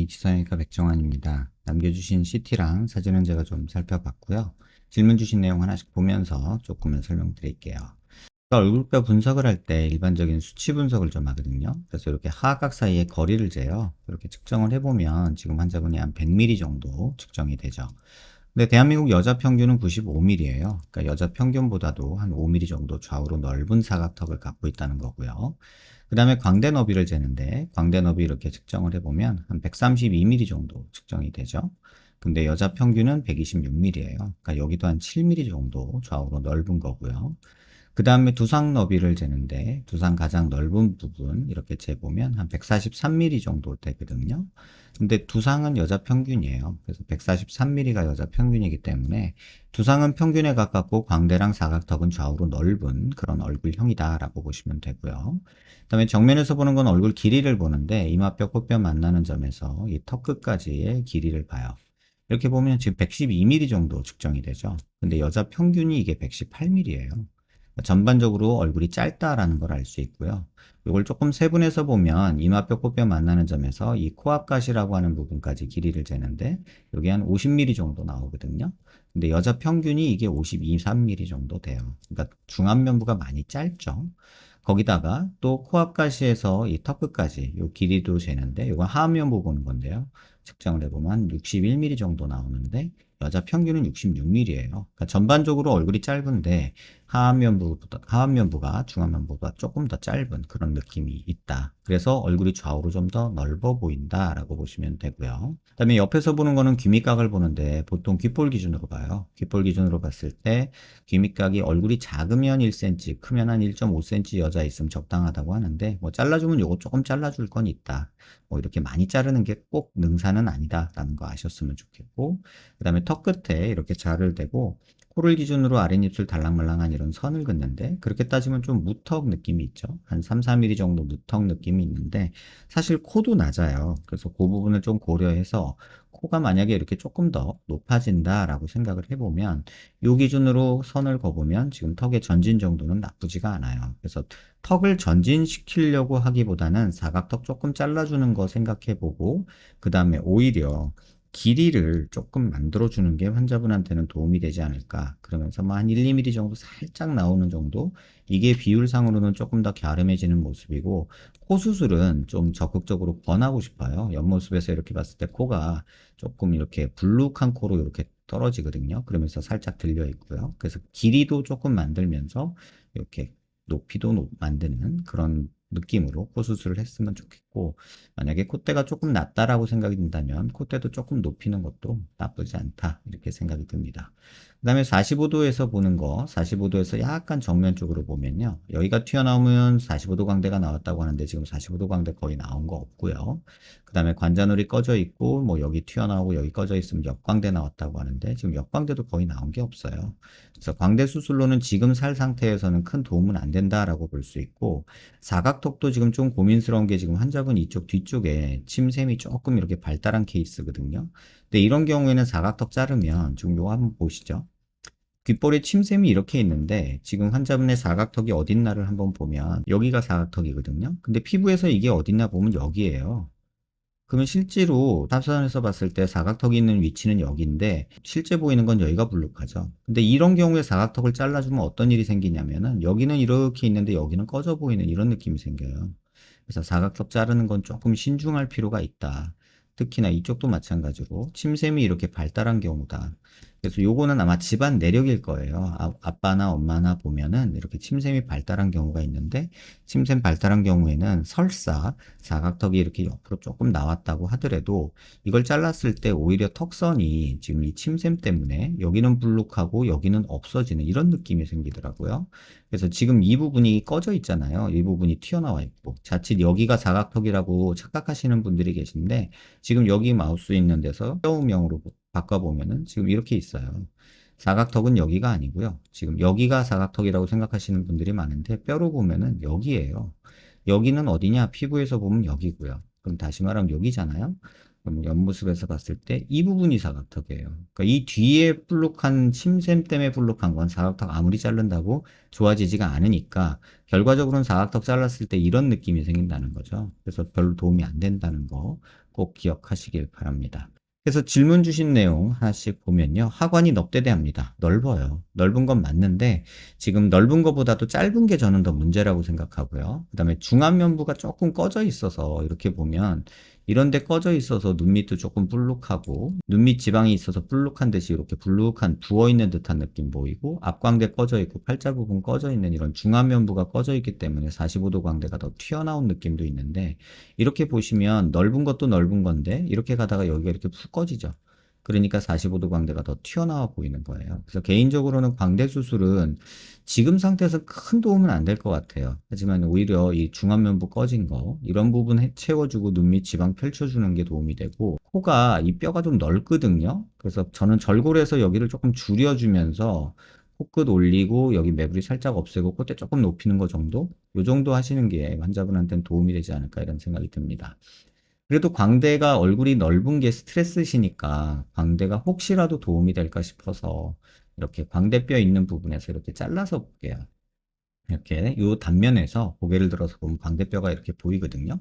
H성형외과 백정환입니다. 남겨주신 CT랑 사진은 제가 좀 살펴봤고요. 질문 주신 내용 하나씩 보면서 조금은 설명드릴게요. 얼굴뼈 분석을 할 때 일반적인 수치 분석을 좀 하거든요. 그래서 이렇게 하악각 사이의 거리를 재요. 이렇게 측정을 해보면 지금 환자분이 한 100mm 정도 측정이 되죠. 근데 대한민국 여자 평균은 95mm예요. 그러니까 여자 평균보다도 한 5mm 정도 좌우로 넓은 사각턱을 갖고 있다는 거고요. 그 다음에 광대 너비를 재는데 광대 너비 이렇게 측정을 해보면 한 132mm 정도 측정이 되죠. 근데 여자 평균은 126mm예요. 그러니까 여기도 한 7mm 정도 좌우로 넓은 거고요. 그 다음에 두상 너비를 재는데 두상 가장 넓은 부분 이렇게 재보면 한 143mm 정도 되거든요. 근데 두상은 여자 평균이에요. 그래서 143mm가 여자 평균이기 때문에 두상은 평균에 가깝고 광대랑 사각턱은 좌우로 넓은 그런 얼굴형이다 라고 보시면 되고요. 그 다음에 정면에서 보는 건 얼굴 길이를 보는데 이마뼈 코뼈 만나는 점에서 이 턱 끝까지의 길이를 봐요. 이렇게 보면 지금 112mm 정도 측정이 되죠. 근데 여자 평균이 이게 118mm예요. 전반적으로 얼굴이 짧다라는 걸 알 수 있고요. 이걸 조금 세분해서 보면 이마뼈 코뼈 만나는 점에서 이 코앞가시라고 하는 부분까지 길이를 재는데 여기 한 50mm 정도 나오거든요. 근데 여자 평균이 이게 52, 3mm 정도 돼요. 그러니까 중안면부가 많이 짧죠. 거기다가 또 코앞가시에서 이 턱끝까지 이 길이도 재는데 이건 하안면부 보는 건데요. 측정을 해보면 61mm 정도 나오는데 여자 평균은 66mm예요. 그러니까 전반적으로 얼굴이 짧은데 하안면부가 중안면부가 조금 더 짧은 그런 느낌이 있다. 그래서 얼굴이 좌우로 좀 더 넓어 보인다라고 보시면 되고요. 그다음에 옆에서 보는 거는 귀밑각을 보는데 보통 귓볼 기준으로 봐요. 귓볼 기준으로 봤을 때 귀밑각이 얼굴이 작으면 1cm, 크면 한 1.5cm 여자 있으면 적당하다고 하는데 뭐 잘라주면 요거 조금 잘라줄 건 있다. 뭐 이렇게 많이 자르는 게 꼭 능사는 아니다라는 거 아셨으면 좋겠고, 그 다음에 턱 끝에 이렇게 자를 대고 코를 기준으로 아랫입술 달랑말랑한 이런 선을 긋는데 그렇게 따지면 좀 무턱 느낌이 있죠. 한 3, 4mm 정도 무턱 느낌이 있는데 사실 코도 낮아요. 그래서 그 부분을 좀 고려해서 코가 만약에 이렇게 조금 더 높아진다라고 생각을 해보면 이 기준으로 선을 그어보면 지금 턱의 전진 정도는 나쁘지가 않아요. 그래서 턱을 전진시키려고 하기보다는 사각턱 조금 잘라주는 거 생각해보고 그 다음에 오히려 길이를 조금 만들어주는 게 환자분한테는 도움이 되지 않을까. 그러면서 뭐 한 1, 2mm 정도 살짝 나오는 정도? 이게 비율상으로는 조금 더 갸름해지는 모습이고, 코 수술은 좀 적극적으로 권하고 싶어요. 옆모습에서 이렇게 봤을 때 코가 조금 이렇게 불룩한 코로 이렇게 떨어지거든요. 그러면서 살짝 들려 있고요. 그래서 길이도 조금 만들면서 이렇게 높이도 만드는 그런 느낌으로 코 수술을 했으면 좋겠고, 만약에 콧대가 조금 낮다라고 생각이 든다면 콧대도 조금 높이는 것도 나쁘지 않다 이렇게 생각이 듭니다. 그 다음에 45도에서 보는 거, 45도에서 약간 정면 쪽으로 보면요, 여기가 튀어나오면 45도 광대가 나왔다고 하는데 지금 45도 광대 거의 나온 거 없고요. 그 다음에 관자놀이 꺼져 있고 뭐 여기 튀어나오고 여기 꺼져 있으면 역광대 나왔다고 하는데 지금 역광대도 거의 나온 게 없어요. 그래서 광대 수술로는 지금 살 상태에서는 큰 도움은 안 된다라고 볼 수 있고, 사각턱도 지금 좀 고민스러운 게 지금 환자분 이쪽 뒤쪽에 침샘이 조금 이렇게 발달한 케이스거든요. 근데 이런 경우에는 사각턱 자르면 지금 요거 한번 보시죠. 귓볼에 침샘이 이렇게 있는데 지금 환자분의 사각턱이 어딨나를 한번 보면 여기가 사각턱이거든요. 근데 피부에서 이게 어딨나 보면 여기에요. 그러면 실제로 타선에서 봤을 때 사각턱이 있는 위치는 여기인데 실제 보이는 건 여기가 불룩하죠. 근데 이런 경우에 사각턱을 잘라주면 어떤 일이 생기냐면은 여기는 이렇게 있는데 여기는 꺼져 보이는 이런 느낌이 생겨요. 그래서 사각턱 자르는 건 조금 신중할 필요가 있다. 특히나 이쪽도 마찬가지로 침샘이 이렇게 발달한 경우다. 그래서 요거는 아마 집안 내력일 거예요. 아빠나 엄마나 보면은 이렇게 침샘이 발달한 경우가 있는데 침샘 발달한 경우에는 설사 사각턱이 이렇게 옆으로 조금 나왔다고 하더라도 이걸 잘랐을 때 오히려 턱선이 지금 이 침샘 때문에 여기는 불룩하고 여기는 없어지는 이런 느낌이 생기더라고요. 그래서 지금 이 부분이 꺼져 있잖아요. 이 부분이 튀어나와 있고 자칫 여기가 사각턱이라고 착각하시는 분들이 계신데 지금 여기 마우스 있는 데서 뼈음형으로 바꿔보면은 지금 이렇게 있어요. 사각턱은 여기가 아니고요. 지금 여기가 사각턱이라고 생각하시는 분들이 많은데 뼈로 보면은 여기예요. 여기는 어디냐? 피부에서 보면 여기고요. 그럼 다시 말하면 여기잖아요. 그럼 옆모습에서 봤을 때 이 부분이 사각턱이에요. 그러니까 이 뒤에 볼록한 침샘 때문에 볼록한 건 사각턱 아무리 자른다고 좋아지지가 않으니까 결과적으로는 사각턱 잘랐을 때 이런 느낌이 생긴다는 거죠. 그래서 별로 도움이 안 된다는 거 꼭 기억하시길 바랍니다. 그래서 질문 주신 내용 하나씩 보면요. 하관이 넙대대합니다. 넓어요. 넓은 건 맞는데 지금 넓은 것보다도 짧은 게 저는 더 문제라고 생각하고요. 그 다음에 중안면부가 조금 꺼져 있어서 이렇게 보면 이런 데 꺼져 있어서 눈 밑도 조금 불룩하고 눈 밑 지방이 있어서 불룩한 듯이 이렇게 불룩한 부어있는 듯한 느낌 보이고 앞광대 꺼져 있고 팔자 부분 꺼져 있는 이런 중안면부가 꺼져 있기 때문에 45도 광대가 더 튀어나온 느낌도 있는데 이렇게 보시면 넓은 것도 넓은 건데 이렇게 가다가 여기가 이렇게 푹 꺼지죠. 그러니까 45도 광대가 더 튀어나와 보이는 거예요. 그래서 개인적으로는 광대 수술은 지금 상태에서 큰 도움은 안 될 것 같아요. 하지만 오히려 이 중안면부 꺼진 거 이런 부분 채워주고 눈 밑 지방 펼쳐주는 게 도움이 되고 코가 이 뼈가 좀 넓거든요. 그래서 저는 절골해서 여기를 조금 줄여주면서 코끝 올리고 여기 매부리 살짝 없애고 콧대 조금 높이는 거 정도? 요 정도 하시는 게 환자분한테는 도움이 되지 않을까 이런 생각이 듭니다. 그래도 광대가 얼굴이 넓은 게 스트레스시니까 광대가 혹시라도 도움이 될까 싶어서 이렇게 광대뼈 있는 부분에서 이렇게 잘라서 볼게요. 이렇게 요 단면에서 고개를 들어서 보면 광대뼈가 이렇게 보이거든요.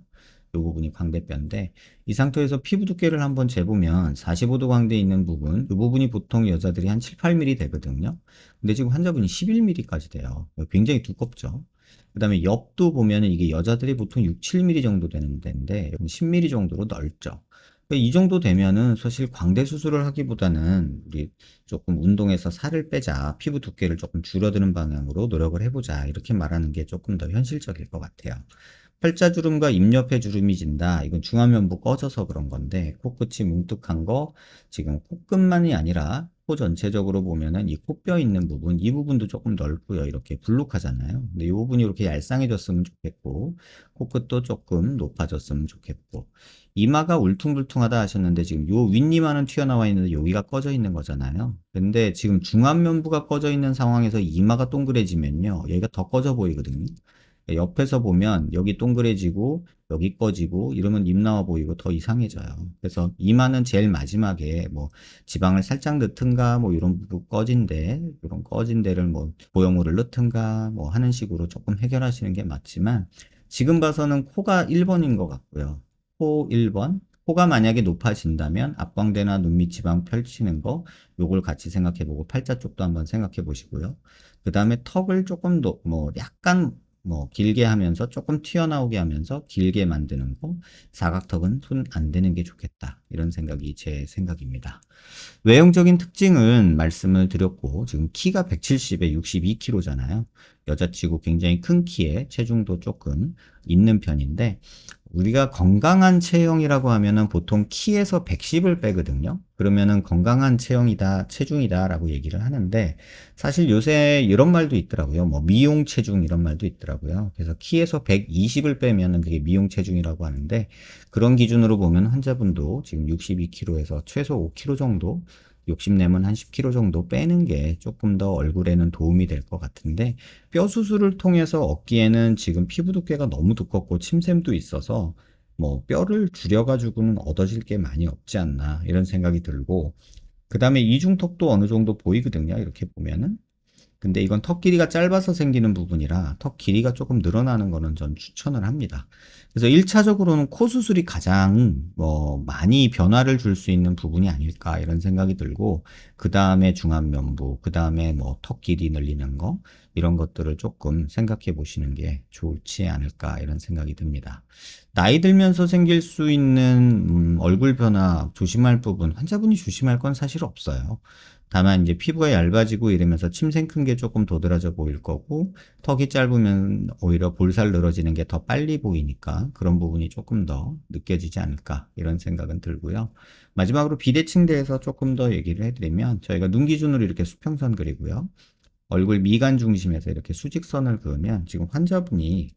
요 부분이 광대뼈인데 이 상태에서 피부 두께를 한번 재보면 45도 광대 있는 부분, 이 부분이 보통 여자들이 한 7, 8mm 되거든요. 근데 지금 환자분이 11mm까지 돼요. 굉장히 두껍죠. 그 다음에 옆도 보면은 이게 여자들이 보통 6, 7mm 정도 되는 데인데 10mm 정도로 넓죠. 그러니까 이 정도 되면은 사실 광대 수술을 하기보다는 우리 조금 운동해서 살을 빼자, 피부 두께를 조금 줄여드는 방향으로 노력을 해보자 이렇게 말하는 게 조금 더 현실적일 것 같아요. 팔자주름과 입 옆에 주름이 진다. 이건 중안면부 꺼져서 그런 건데 코끝이 뭉툭한 거 지금 코끝만이 아니라 코 전체적으로 보면은 이 코뼈 있는 부분 이 부분도 조금 넓고요. 이렇게 불룩하잖아요. 근데 이 부분이 이렇게 얄쌍해졌으면 좋겠고 코끝도 조금 높아졌으면 좋겠고 이마가 울퉁불퉁하다 하셨는데 지금 요 윗이마는 튀어나와 있는데 여기가 꺼져 있는 거잖아요. 근데 지금 중안면부가 꺼져 있는 상황에서 이마가 동그래지면요. 여기가 더 꺼져 보이거든요. 옆에서 보면 여기 동그래지고 여기 꺼지고 이러면 입 나와 보이고 더 이상해져요. 그래서 이마는 제일 마지막에 뭐 지방을 살짝 넣든가 뭐 이런 부분 이런 꺼진 데를 뭐 보형물을 넣든가 뭐 하는 식으로 조금 해결하시는 게 맞지만 지금 봐서는 코가 1번인 것 같고요. 코 1번. 코가 만약에 높아진다면 앞광대나 눈 밑 지방 펼치는 거 요걸 같이 생각해 보고 팔자 쪽도 한번 생각해 보시고요. 그 다음에 턱을 조금 더 뭐 약간 뭐 길게 하면서 조금 튀어나오게 하면서 길게 만드는 거 사각턱은 손 안 대는 게 좋겠다 이런 생각이 제 생각입니다. 외형적인 특징은 말씀을 드렸고 지금 키가 170에 62kg잖아요. 여자치고 굉장히 큰 키에 체중도 조금 있는 편인데 우리가 건강한 체형이라고 하면은 보통 키에서 110을 빼거든요. 그러면은 건강한 체형이다, 체중이다 라고 얘기를 하는데 사실 요새 이런 말도 있더라고요. 뭐 미용 체중 이런 말도 있더라고요. 그래서 키에서 120을 빼면은 그게 미용 체중이라고 하는데 그런 기준으로 보면 환자분도 지금 62kg에서 최소 5kg 정도 욕심내면 한 10kg 정도 빼는 게 조금 더 얼굴에는 도움이 될 것 같은데 뼈 수술을 통해서 얻기에는 지금 피부 두께가 너무 두껍고 침샘도 있어서 뭐 뼈를 줄여가지고는 얻어질 게 많이 없지 않나 이런 생각이 들고 그 다음에 이중턱도 어느 정도 보이거든요. 이렇게 보면은 근데 이건 턱 길이가 짧아서 생기는 부분이라 턱 길이가 조금 늘어나는 거는 전 추천을 합니다. 그래서 1차적으로는 코 수술이 가장 뭐 많이 변화를 줄 수 있는 부분이 아닐까 이런 생각이 들고 그 다음에 중안면부, 그 다음에 뭐 턱 길이 늘리는 거 이런 것들을 조금 생각해 보시는 게 좋지 않을까 이런 생각이 듭니다. 나이 들면서 생길 수 있는 얼굴 변화 조심할 부분 환자분이 조심할 건 사실 없어요. 다만 이제 피부가 얇아지고 이러면서 침생 큰 게 조금 도드라져 보일 거고 턱이 짧으면 오히려 볼살 늘어지는 게 더 빨리 보이니까 그런 부분이 조금 더 느껴지지 않을까 이런 생각은 들고요. 마지막으로 비대칭 대해서 조금 더 얘기를 해드리면 저희가 눈 기준으로 이렇게 수평선 그리고요. 얼굴 미간 중심에서 이렇게 수직선을 그으면 지금 환자분이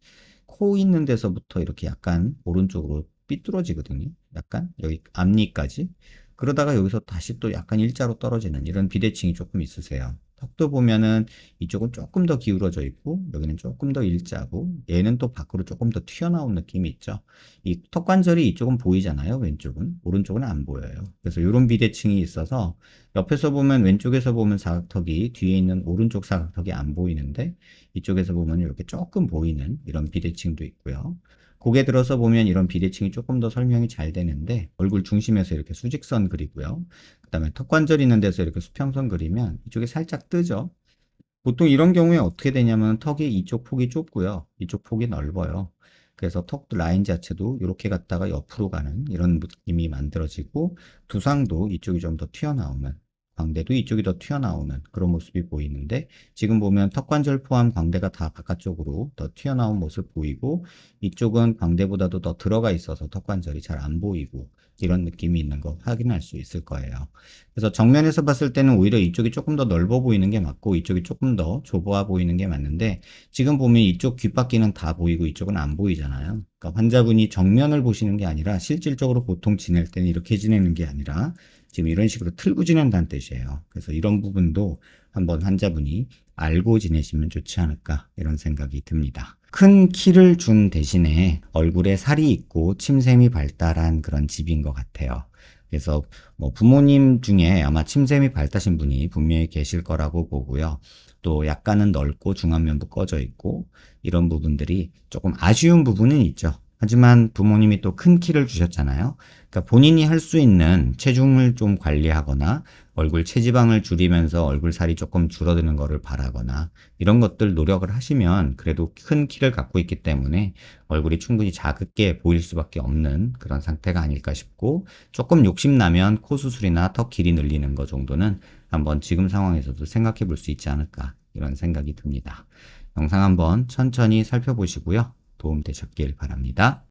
코 있는 데서부터 이렇게 약간 오른쪽으로 삐뚤어지거든요. 약간 여기 앞니까지. 그러다가 여기서 다시 또 약간 일자로 떨어지는 이런 비대칭이 조금 있으세요. 턱도 보면은 이쪽은 조금 더 기울어져 있고 여기는 조금 더 일자고 얘는 또 밖으로 조금 더 튀어나온 느낌이 있죠. 이 턱관절이 이쪽은 보이잖아요. 왼쪽은. 오른쪽은 안 보여요. 그래서 이런 비대칭이 있어서 옆에서 보면 왼쪽에서 보면 사각턱이 뒤에 있는 오른쪽 사각턱이 안 보이는데 이쪽에서 보면 이렇게 조금 보이는 이런 비대칭도 있고요. 고개 들어서 보면 이런 비대칭이 조금 더 설명이 잘 되는데 얼굴 중심에서 이렇게 수직선 그리고요. 그 다음에 턱관절 있는 데서 이렇게 수평선 그리면 이쪽이 살짝 뜨죠. 보통 이런 경우에 어떻게 되냐면 턱이 이쪽 폭이 좁고요. 이쪽 폭이 넓어요. 그래서 턱 라인 자체도 이렇게 갔다가 옆으로 가는 이런 느낌이 만들어지고 두상도 이쪽이 좀 더 튀어나오는 광대도 이쪽이 더 튀어나오는 그런 모습이 보이는데 지금 보면 턱관절 포함 광대가 다 바깥쪽으로 더 튀어나온 모습 보이고 이쪽은 광대보다도 더 들어가 있어서 턱관절이 잘 안 보이고 이런 느낌이 있는 거 확인할 수 있을 거예요. 그래서 정면에서 봤을 때는 오히려 이쪽이 조금 더 넓어 보이는 게 맞고 이쪽이 조금 더 좁아 보이는 게 맞는데 지금 보면 이쪽 귓바퀴는 다 보이고 이쪽은 안 보이잖아요. 그러니까 환자분이 정면을 보시는 게 아니라 실질적으로 보통 지낼 때는 이렇게 지내는 게 아니라 지금 이런 식으로 틀고 지낸다는 뜻이에요. 그래서 이런 부분도 한번 환자분이 알고 지내시면 좋지 않을까 이런 생각이 듭니다. 큰 키를 준 대신에 얼굴에 살이 있고 침샘이 발달한 그런 집인 것 같아요. 그래서 뭐 부모님 중에 아마 침샘이 밝다신 분이 분명히 계실 거라고 보고요. 또 약간은 넓고 중안면부 꺼져 있고 이런 부분들이 조금 아쉬운 부분은 있죠. 하지만 부모님이 또 큰 키를 주셨잖아요. 그러니까 본인이 할 수 있는 체중을 좀 관리하거나 얼굴 체지방을 줄이면서 얼굴 살이 조금 줄어드는 거를 바라거나 이런 것들 노력을 하시면 그래도 큰 키를 갖고 있기 때문에 얼굴이 충분히 작게 보일 수밖에 없는 그런 상태가 아닐까 싶고 조금 욕심나면 코 수술이나 턱 길이 늘리는 거 정도는 한번 지금 상황에서도 생각해 볼 수 있지 않을까 이런 생각이 듭니다. 영상 한번 천천히 살펴보시고요. 도움 되셨길 바랍니다.